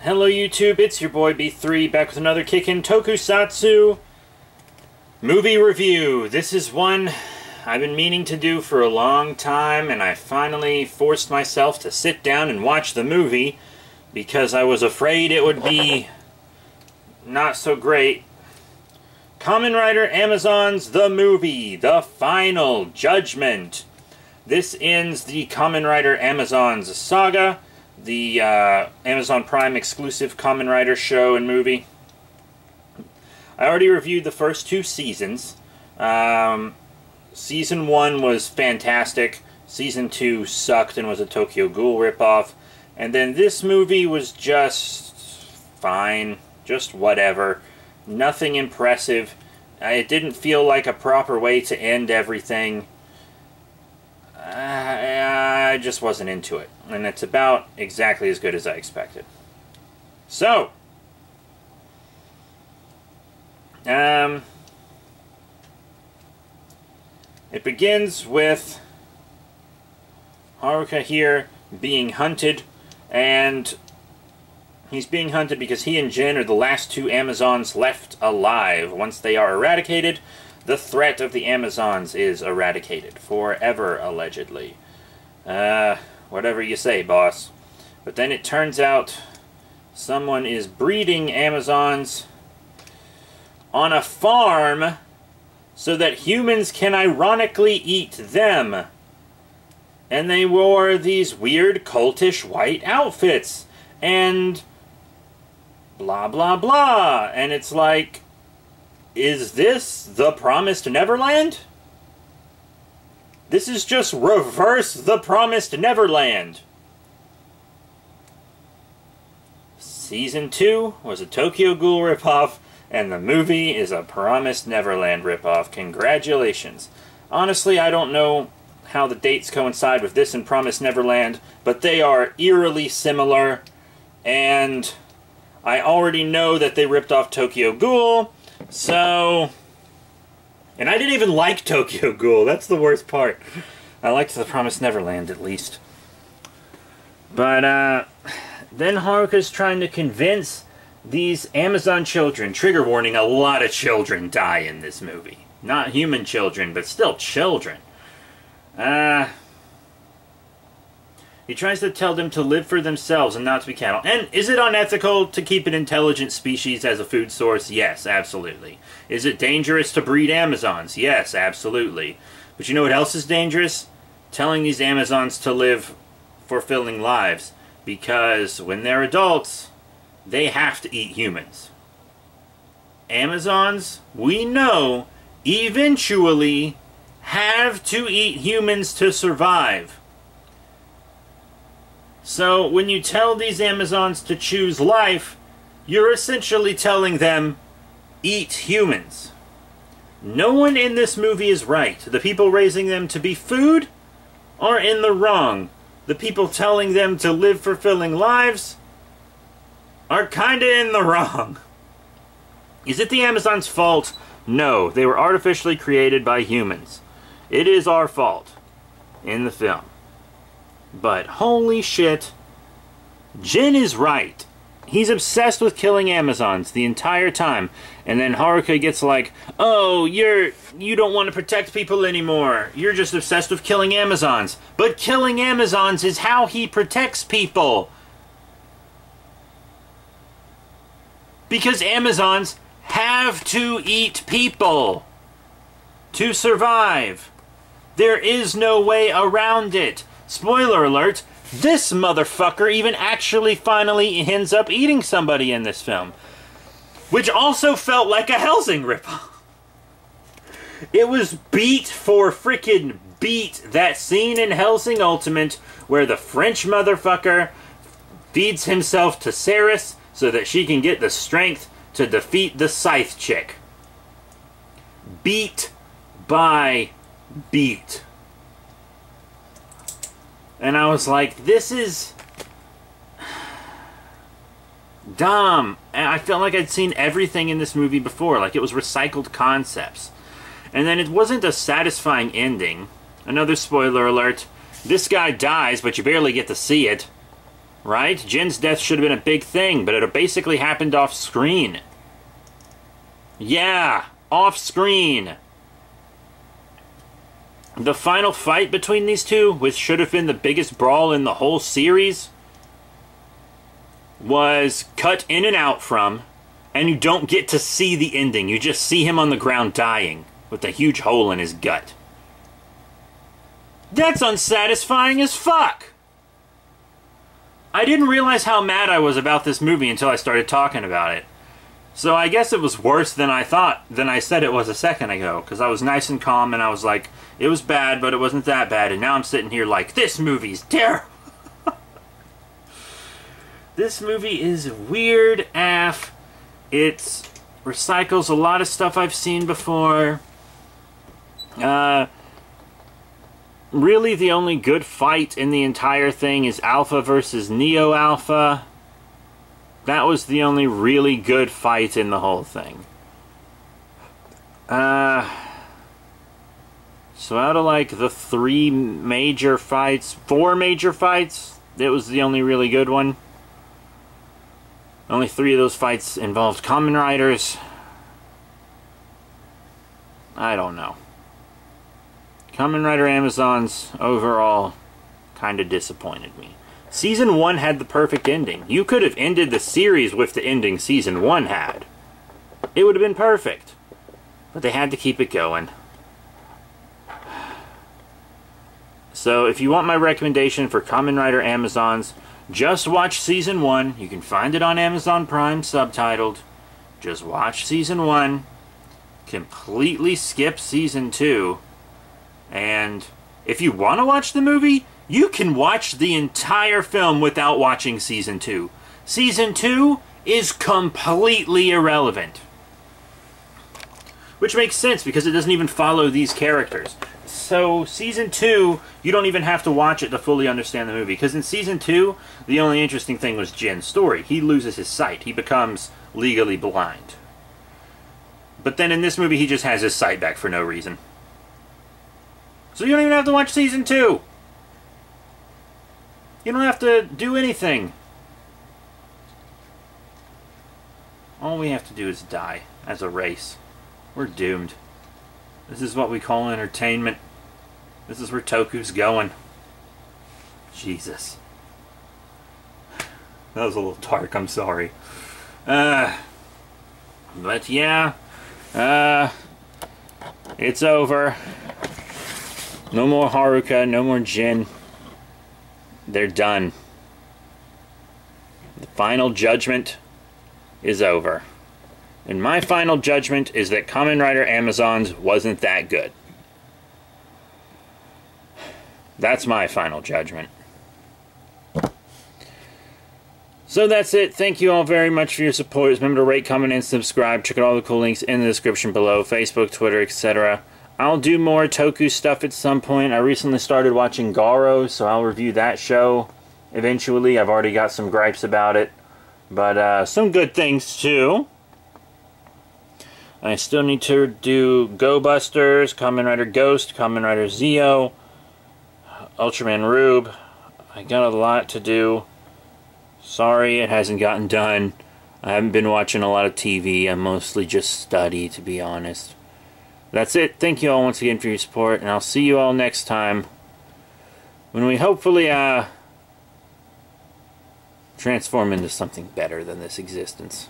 Hello YouTube, it's your boy B3 back with another Kickin' Tokusatsu movie review. This is one I've been meaning to do for a long time, and I finally forced myself to sit down and watch the movie because I was afraid it would be not so great. Kamen Rider Amazons the movie, the final Judgment. This ends the Kamen Rider Amazons saga, the Amazon Prime exclusive Kamen Rider show and movie. I already reviewed the first two seasons. Season 1 was fantastic. Season 2 sucked and was a Tokyo Ghoul ripoff. And then this movie was just fine. Just whatever. Nothing impressive. It didn't feel like a proper way to end everything. I just wasn't into it. And it's about exactly as good as I expected. So, it begins with Haruka here being hunted, and he's being hunted because he and Jin are the last two Amazons left alive. Once they are eradicated, the threat of the Amazons is eradicated. Forever, allegedly. Whatever you say, boss. But then it turns out someone is breeding Amazons on a farm so that humans can ironically eat them. And they wore these weird cultish white outfits. And blah blah blah. And it's like, is this the Promised Neverland? This is just reverse the Promised Neverland. Season 2 was a Tokyo Ghoul ripoff, and the movie is a Promised Neverland ripoff. Congratulations. Honestly, I don't know how the dates coincide with this and Promised Neverland, but they are eerily similar, and I already know that they ripped off Tokyo Ghoul. So, and I didn't even like Tokyo Ghoul. That's the worst part. I liked the Promised Neverland, at least. But, then Haruka's trying to convince these Amazon children. Trigger warning, a lot of children die in this movie. Not human children, but still children. He tries to tell them to live for themselves and not to be cattle. And is it unethical to keep an intelligent species as a food source? Yes, absolutely. Is it dangerous to breed Amazons? Yes, absolutely. But you know what else is dangerous? Telling these Amazons to live fulfilling lives. Because when they're adults, they have to eat humans. Amazons, we know, eventually have to eat humans to survive. So, when you tell these Amazons to choose life, you're essentially telling them, eat humans. No one in this movie is right. The people raising them to be food are in the wrong. The people telling them to live fulfilling lives are kinda in the wrong. Is it the Amazons' fault? No, they were artificially created by humans. It is our fault in the film. But holy shit, Jin is right. He's obsessed with killing Amazons the entire time. And then Haruka gets like, oh, you don't want to protect people anymore. You're just obsessed with killing Amazons. But killing Amazons is how he protects people. Because Amazons have to eat people to survive. There is no way around it. Spoiler alert, this motherfucker even actually finally ends up eating somebody in this film. Which also felt like a Helsing ripoff. It was beat for frickin' beat. That scene in Helsing Ultimate where the French motherfucker feeds himself to Ceres so that she can get the strength to defeat the Scythe chick. Beat by beat. And I was like, this is dumb. And I felt like I'd seen everything in this movie before. Like it was recycled concepts. And then it wasn't a satisfying ending. Another spoiler alert. This guy dies, but you barely get to see it. right? Jin's death should have been a big thing, but it basically happened off screen. Yeah, off screen. The final fight between these two, which should have been the biggest brawl in the whole series, was cut in and out from, and you don't get to see the ending. You just see him on the ground dying with a huge hole in his gut. That's unsatisfying as fuck! I didn't realize how mad I was about this movie until I started talking about it. So I guess it was worse than I said it was a second ago, because I was nice and calm and I was like, it was bad, but it wasn't that bad, and now I'm sitting here like, this movie's terrible! This movie is weird AF. It recycles a lot of stuff I've seen before. Really the only good fight in the entire thing is Alpha versus Neo Alpha. That was the only really good fight in the whole thing. So out of like the 4 major fights, it was the only really good one. Only 3 of those fights involved Kamen Riders. I don't know. Kamen Rider Amazons, overall, kind of disappointed me. Season 1 had the perfect ending. You could have ended the series with the ending Season 1 had. It would have been perfect. But they had to keep it going. So, if you want my recommendation for Kamen Rider Amazons, just watch Season 1. You can find it on Amazon Prime, subtitled. Just watch Season 1. Completely skip Season 2. And if you want to watch the movie, you can watch the entire film without watching Season 2. Season 2 is completely irrelevant. Which makes sense, because it doesn't even follow these characters. So, Season 2, you don't even have to watch it to fully understand the movie. Because in Season 2, the only interesting thing was Jin's story. He loses his sight. He becomes legally blind. But then in this movie, he just has his sight back for no reason. So you don't even have to watch Season 2. You don't have to do anything. All we have to do is die as a race. We're doomed. This is what we call entertainment. This is where Toku's going. Jesus. That was a little dark, I'm sorry. But yeah. It's over. No more Haruka, no more Jin. They're done. The final judgment is over. And my final judgment is that Kamen Rider Amazons wasn't that good. That's my final judgment. So that's it. Thank you all very much for your support. Remember to rate, comment, and subscribe. Check out all the cool links in the description below. Facebook, Twitter, etc. I'll do more Toku stuff at some point. I recently started watching Garo, so I'll review that show eventually. I've already got some gripes about it. But some good things too. I still need to do Go Busters, Kamen Rider Ghost, Kamen Rider Zeo, Ultraman Rube. I got a lot to do. Sorry it hasn't gotten done. I haven't been watching a lot of TV. I mostly just study, to be honest. That's it. Thank you all once again for your support, and I'll see you all next time when we hopefully transform into something better than this existence.